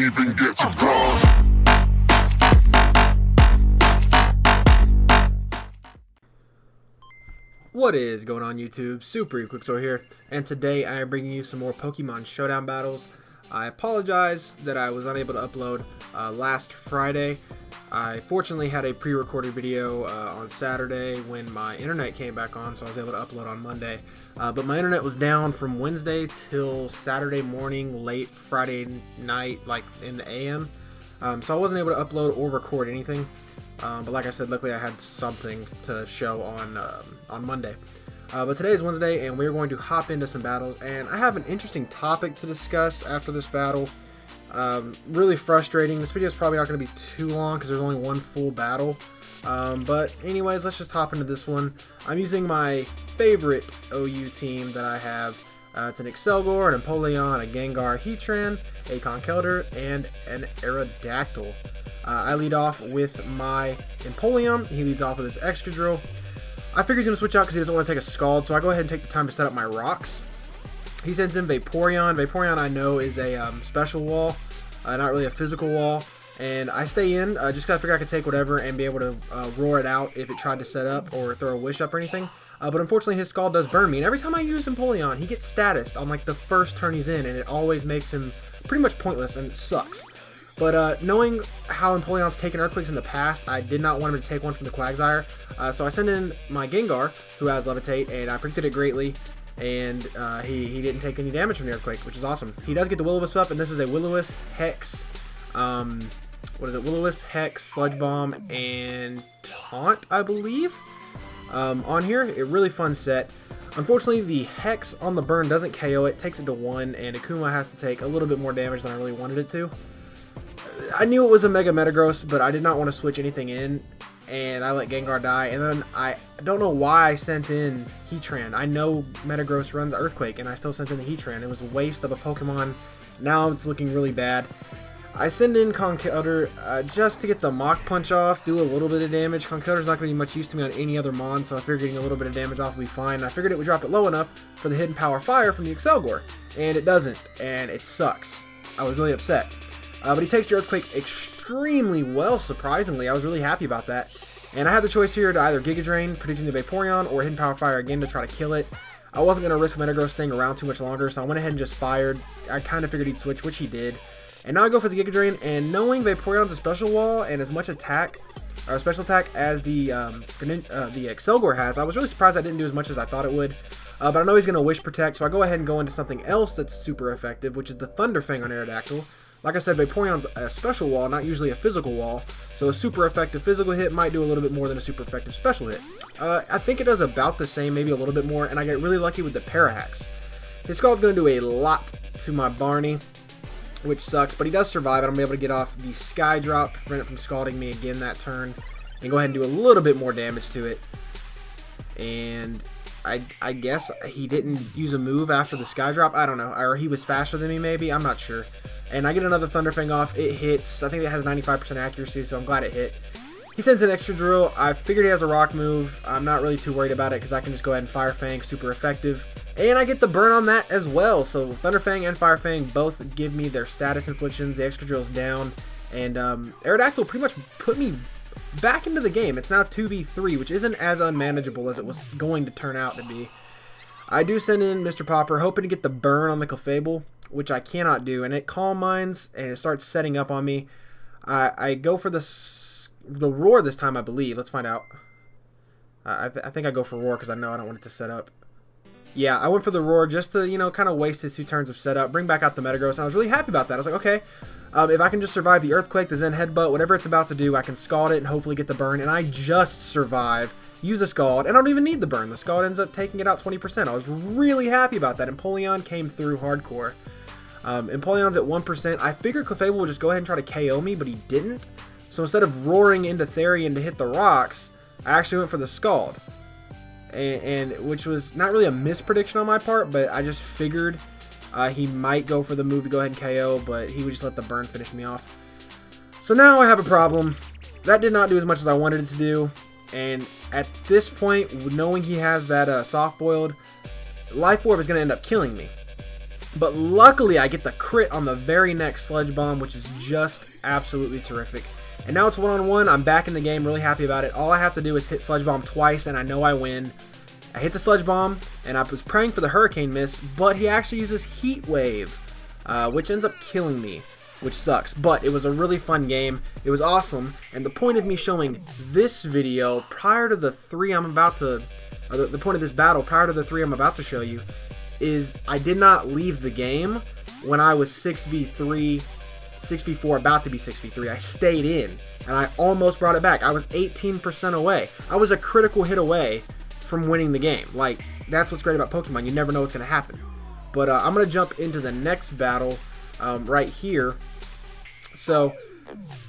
even get to cross. What is going on YouTube? Super Quickso here, and today I am bringing you some more Pokemon Showdown battles. I apologize that I was unable to upload last Friday. I fortunately had a pre-recorded video on Saturday when my internet came back on, so I was able to upload on Monday. But my internet was down from Wednesday till Saturday morning, late Friday night, like in the AM. So I wasn't able to upload or record anything. But like I said, luckily I had something to show on Monday. But today is Wednesday, and we're going to hop into some battles. And I have an interesting topic to discuss after this battle. Really frustrating. This video is probably not going to be too long because there's only one full battle. But anyways, let's just hop into this one. I'm using my favorite OU team that I have. It's an Excelgor, an Empoleon, a Gengar, Heatran, a Conkeldurr, and an Aerodactyl. I lead off with my Empoleon. He leads off with his Excadrill. I figure he's going to switch out because he doesn't want to take a Scald, so I go ahead and take the time to set up my rocks. He sends in Vaporeon. Vaporeon I know is a special wall, not really a physical wall. And I stay in just because I figure I could take whatever and be able to roar it out if it tried to set up or throw a Wish up or anything. But unfortunately his Scald does burn me, and every time I use Empoleon, he gets statused on like the first turn he's in, and it always makes him pretty much pointless, and it sucks. But knowing how Empoleon's taken Earthquakes in the past, I did not want him to take one from the Quagsire. So I send in my Gengar, who has Levitate, and I predicted it greatly, and he didn't take any damage from the Earthquake, which is awesome. He does get the Will-O-Wisp up, and this is a Will-O-Wisp, Hex, what is it, Will-O-Wisp, Hex, Sludge Bomb, and Taunt, I believe, on here. A really fun set. Unfortunately, the Hex on the burn doesn't KO it, takes it to 1, and Akuma has to take a little bit more damage than I really wanted it to. I knew it was a Mega Metagross, but I did not want to switch anything in, and I let Gengar die. And then I don't know why I sent in Heatran. I know Metagross runs Earthquake, and I still sent in the Heatran. It was a waste of a Pokemon. Now it's looking really bad. I send in Conkeldurr just to get the Mach Punch off, do a little bit of damage. Conkeldurr's not going to be much use to me on any other Mon, so I figured getting a little bit of damage off would be fine. I figured it would drop it low enough for the Hidden Power Fire from the Excelgor, and it doesn't, and it sucks. I was really upset. But he takes the Earthquake extremely well, surprisingly. I was really happy about that. And I had the choice here to either Giga Drain, predicting the Vaporeon, or Hidden Power Fire again to try to kill it. I wasn't going to risk Metagross staying around too much longer, so I went ahead and just fired. I kind of figured he'd switch, which he did. And now I go for the Giga Drain, and knowing Vaporeon's a special wall and as much attack, or special attack as the Excelgor has, I was really surprised I didn't do as much as I thought it would. But I know he's going to Wish Protect, so I go ahead and go into something else that's super effective, which is the Thunder Fang on Aerodactyl. Like I said, Vaporeon's a special wall, not usually a physical wall, so a super effective physical hit might do a little bit more than a super effective special hit. I think it does about the same, maybe a little bit more, and I get really lucky with the Parahax. His Scald's going to do a lot to my Barney, which sucks, but he does survive, and I'm able to get off the Sky Drop, prevent it from scalding me again that turn, and go ahead and do a little bit more damage to it. And I guess he didn't use a move after the Sky Drop. I don't know. Or he was faster than me, maybe. I'm not sure. And I get another Thunder Fang off. It hits. I think it has 95% accuracy, so I'm glad it hit. He sends an Excadrill. I figured he has a rock move. I'm not really too worried about it because I can just go ahead and Fire Fang. Super effective. And I get the burn on that as well. So Thunder Fang and Fire Fang both give me their status inflictions. The Excadrill's down. And Aerodactyl pretty much put me back into the game. It's now 2v3, which isn't as unmanageable as it was going to turn out to be. I do send in Mr. Popper, hoping to get the burn on the Clefable, which I cannot do, and it Calm Minds, and it starts setting up on me. I go for the Roar this time, I believe. Let's find out. I think I go for Roar because I know I don't want it to set up. Yeah, I went for the Roar just to, you know, kind of waste his 2 turns of setup, bring back out the Metagross, and I was really happy about that. I was like, okay, if I can just survive the Earthquake, the Zen Headbutt, whatever it's about to do, I can Scald it and hopefully get the burn, and I just survive, use a Scald, and I don't even need the burn. The Scald ends up taking it out 20%. I was really happy about that. Empoleon came through hardcore. Empoleon's at 1%. I figured Clefable would just go ahead and try to KO me, but he didn't. So instead of roaring into Therian to hit the rocks, I actually went for the Scald. And which was not really a misprediction on my part, but I just figured he might go for the move to go ahead and KO, but he would just let the burn finish me off. So now I have a problem. That did not do as much as I wanted it to do, and at this point, knowing he has that soft-boiled, Life Orb is going to end up killing me. But luckily, I get the crit on the very next Sludge Bomb, which is just absolutely terrific. And now it's 1-on-1. I'm back in the game, really happy about it. All I have to do is hit Sludge Bomb twice, and I know I win. I hit the Sludge Bomb, and I was praying for the Hurricane miss, but he actually uses Heat Wave, which ends up killing me, which sucks. But it was a really fun game. It was awesome. And the point of me showing this video prior to the three I'm about to, or the point of this battle prior to the three I'm about to show you, is I did not leave the game when I was 6v3, 6v4, about to be 6v3. I stayed in, and I almost brought it back. I was 18% away. I was a critical hit away from winning the game. Like, that's what's great about Pokemon. You never know what's going to happen. But I'm going to jump into the next battle right here. So,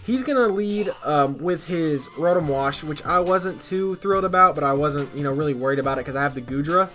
he's going to lead with his Rotom Wash, which I wasn't too thrilled about, but I wasn't, really worried about it because I have the Goodra,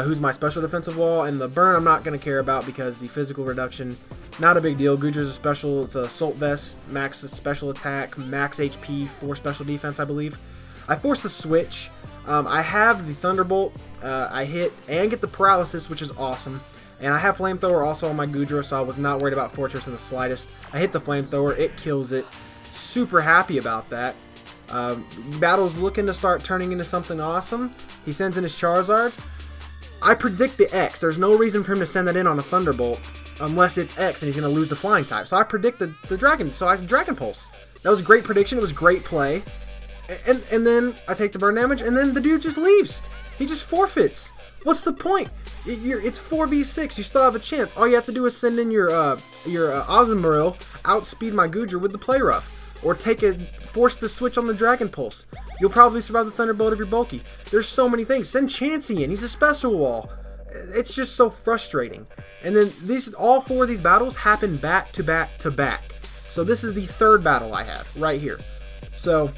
who's my special defensive wall, and the burn I'm not going to care about because the physical reduction, not a big deal. Gudra's a special, it's a Assault Vest, max special attack, max HP, 4 special defense, I believe. I forced the switch. I have the Thunderbolt, I hit and get the Paralysis, which is awesome. And I have Flamethrower also on my Goodra, so I was not worried about Fortress in the slightest. I hit the Flamethrower, it kills it. Super happy about that. Battle's looking to start turning into something awesome. He sends in his Charizard. I predict the X. There's no reason for him to send that in on a Thunderbolt unless it's X and he's going to lose the Flying type. So I predict the Dragon. So I Dragon Pulse. That was a great prediction. It was great play. And then I take the burn damage, and then the dude just leaves. He just forfeits. What's the point? It's 4v6. You still have a chance. All you have to do is send in your Azumarill, outspeed my Goodra with the Play Rough, or force the switch on the Dragon Pulse. You'll probably survive the Thunderbolt if you're bulky. There's so many things. Send Chansey in. He's a special wall. It's just so frustrating. And then all 4 of these battles happen back to back to back. So this is the 3rd battle I had right here. So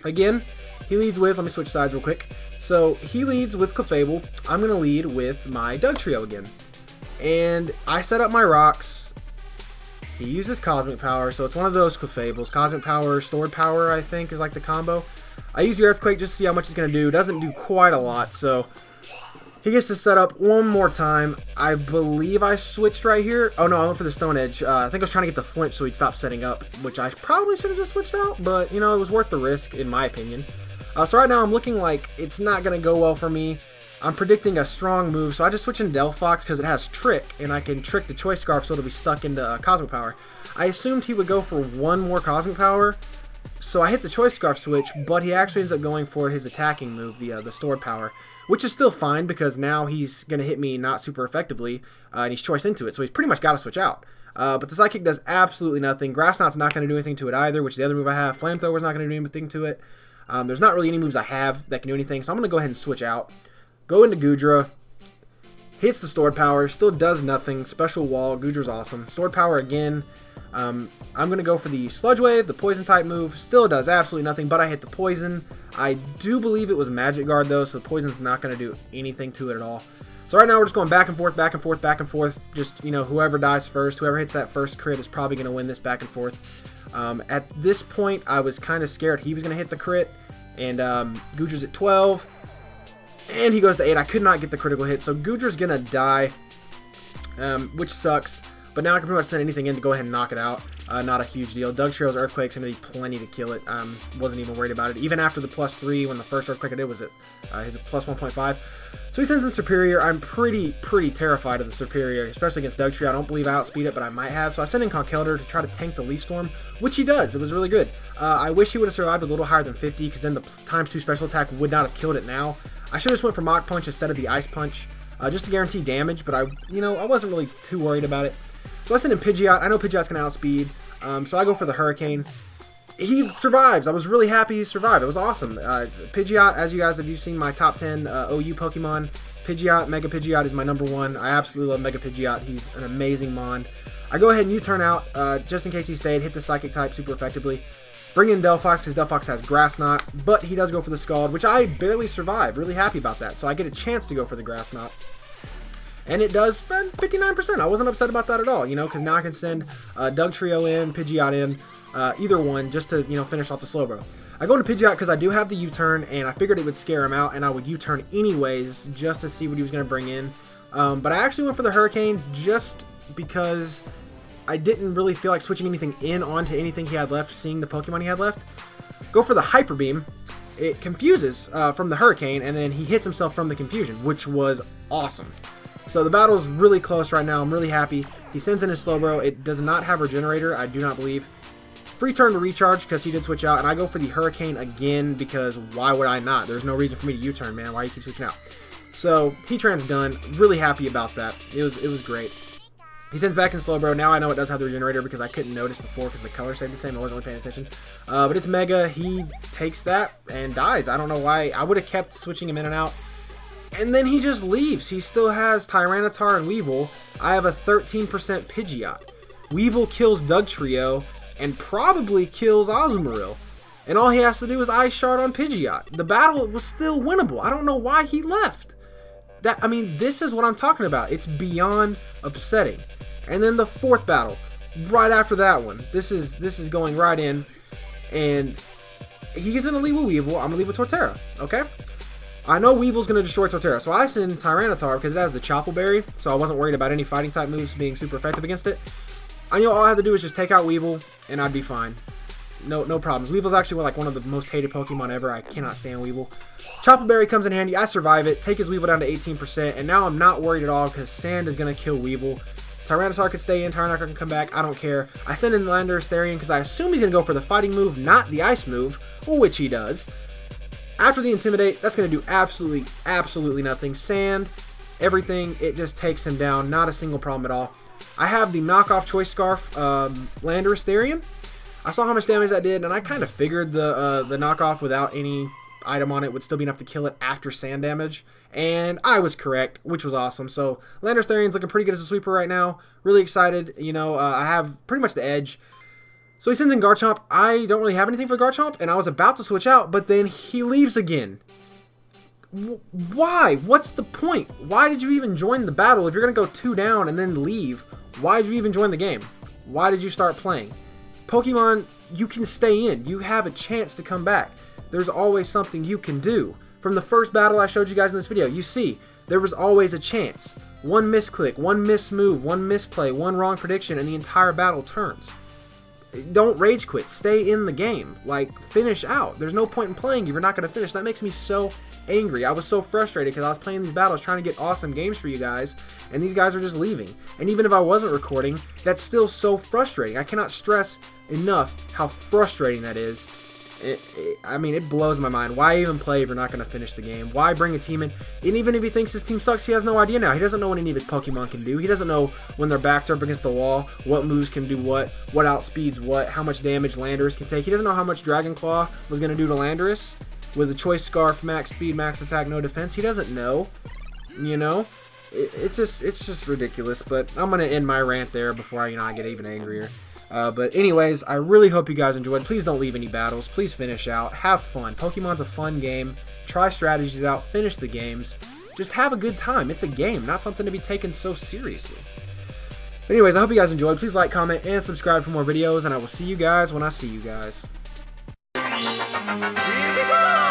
again, he leads with, let me switch sides real quick. So he leads with Clefable. I'm going to lead with my Dugtrio again. And I set up my rocks. He uses Cosmic Power, so it's one of those Clefables. Cosmic Power, Stored Power, I think, is like the combo. I use the Earthquake just to see how much he's going to do. Doesn't do quite a lot, so he gets to set up one more time. I believe I switched right here. Oh, no, I went for the Stone Edge. I think I was trying to get the flinch so he'd stop setting up, which I probably should have just switched out, but, it was worth the risk, in my opinion. So right now I'm looking like it's not going to go well for me. I'm predicting a strong move, so I just switch in Delphox because it has Trick, and I can trick the Choice Scarf so it'll be stuck into Cosmic Power. I assumed he would go for one more Cosmic Power, so I hit the Choice Scarf switch, but he actually ends up going for his attacking move, the Stored Power, which is still fine because now he's going to hit me not super effectively, and he's Choice into it, so he's pretty much got to switch out. But the Psychic does absolutely nothing. Grass Knot's not going to do anything to it either, which is the other move I have. Flamethrower's not going to do anything to it. There's not really any moves I have that can do anything, so I'm going to go ahead and switch out. Go into Goodra, hits the Stored Power, still does nothing, Special Wall, Goodra's awesome. Stored Power again, I'm going to go for the Sludge Wave, the Poison type move, still does absolutely nothing, but I hit the Poison. I do believe it was Magic Guard though, so the Poison's not going to do anything to it at all. So right now we're just going back and forth, back and forth, back and forth, just, whoever dies first, whoever hits that first crit is probably going to win this back and forth. At this point, I was kind of scared he was going to hit the crit, and Goodra's at 12. And he goes to 8. I could not get the critical hit, so Goodra's going to die, which sucks. But now I can pretty much send anything in to go ahead and knock it out. Not a huge deal. Dugtrio's Earthquake's going to be plenty to kill it. Wasn't even worried about it. Even after the +3, when the first Earthquake I did was at his +1.5. So he sends in Superior. I'm pretty terrified of the Superior, especially against Dugtrio. I don't believe I outspeed it, but I might have. So I send in Conkeldurr to try to tank the Leaf Storm, which he does. It was really good. I wish he would have survived a little higher than 50, because then the ×2 special attack would not have killed it now. I should have just went for Mach Punch instead of the Ice Punch, just to guarantee damage, but I wasn't really too worried about it. So I sent in Pidgeot. I know Pidgeot's going to outspeed, so I go for the Hurricane. He survives. I was really happy he survived. It was awesome. Pidgeot, as you guys have seen my top 10 OU Pokemon, Pidgeot, Mega Pidgeot is my #1. I absolutely love Mega Pidgeot. He's an amazing mon. I go ahead and U-turn out, just in case he stayed, hit the Psychic type super effectively. Bring in Delphox, because Delphox has Grass Knot, but he does go for the Scald, which I barely survived. Really happy about that. So I get a chance to go for the Grass Knot. And it does 59%. I wasn't upset about that at all, because now I can send Dugtrio in, Pidgeot in, either one, just to, finish off the Slowbro. I go into Pidgeot because I do have the U-turn, and I figured it would scare him out, and I would U-turn anyways, just to see what he was going to bring in. But I actually went for the Hurricane just because I didn't really feel like switching anything in onto anything he had left, seeing the Pokemon he had left. Go for the Hyper Beam. It confuses from the Hurricane, and then he hits himself from the confusion, which was awesome. So the battle's really close right now. I'm really happy. He sends in his Slowbro. It does not have Regenerator, I do not believe. Free turn to recharge because he did switch out, and I go for the Hurricane again because why would I not? There's no reason for me to U-turn, man. Why do you keep switching out? So Heatran's done. Really happy about that. It was great. He sends back in Slowbro. Now I know it does have the Regenerator because I couldn't notice before because the color stayed the same. I wasn't really paying attention. But it's Mega. He takes that and dies. I don't know why. I would have kept switching him in and out. And then he just leaves. He still has Tyranitar and Weevil. I have a 13% Pidgeot. Weevil kills Dugtrio and probably kills Azumarill. And all he has to do is Ice Shard on Pidgeot. The battle was still winnable. I don't know why he left. I mean, this is what I'm talking about. It's beyond upsetting. And then the fourth battle, right after that one. This is going right in. And he's going to leave with Weevil. I'm going to leave with Torterra. Okay? I know Weevil's going to destroy Torterra. So I send Tyranitar because it has the Chople Berry. So I wasn't worried about any fighting type moves being super effective against it. I know all I have to do is just take out Weevil and I'd be fine. No problems. Weevil's actually like one of the most hated Pokemon ever. I cannot stand Weevil. Chople Berry comes in handy. I survive it. Take his Weevil down to 18%. And now I'm not worried at all because Sand is going to kill Weevil. Tyranitar could stay in. Tyranitar can come back. I don't care. I send in Landorus Therian because I assume he's going to go for the fighting move, not the ice move, which he does. After the Intimidate, that's going to do absolutely nothing. Sand, everything, it just takes him down. Not a single problem at all. I have the knockoff Choice Scarf Landorus Therian. I saw how much damage that did, and I kind of figured the knockoff without any item on it would still be enough to kill it after sand damage. And I was correct, which was awesome. So Landorus Therian's looking pretty good as a sweeper right now. Really excited. You know, I have pretty much the edge. So he sends in Garchomp. I don't really have anything for Garchomp, and I was about to switch out, but then he leaves again. Why? What's the point? Why did you even join the battle if you're going to go 2 down and then leave? Why did you even join the game? Why did you start playing? Pokemon, you can stay in. You have a chance to come back. There's always something you can do. From the first battle I showed you guys in this video, you see, there was always a chance. One misclick, one mismove, one misplay, one wrong prediction, and the entire battle turns. Don't rage quit. Stay in the game. Like, finish out. There's no point in playing if you're not going to finish. That makes me so angry. I was so frustrated because I was playing these battles trying to get awesome games for you guys, and these guys are just leaving. And even if I wasn't recording, that's still so frustrating. I cannot stress enough how frustrating that is. I mean, it blows my mind. Why even play if you're not going to finish the game? Why bring a team in? And even if he thinks his team sucks, he has no idea now. He doesn't know what any of his Pokemon can do. He doesn't know when their backs are up against the wall, what moves can do what outspeeds what, how much damage Landorus can take. He doesn't know how much Dragon Claw was going to do to Landorus with a Choice Scarf, max speed, max attack, no defense. He doesn't know, you know? It's just ridiculous, but I'm going to end my rant there before I get even angrier. But anyways, I really hope you guys enjoyed. Please don't leave any battles. Please finish out. Have fun. Pokemon's a fun game. Try strategies out. Finish the games. Just have a good time. It's a game, not something to be taken so seriously. But anyways, I hope you guys enjoyed. Please like, comment, and subscribe for more videos, and I will see you guys when I see you guys. Here we go!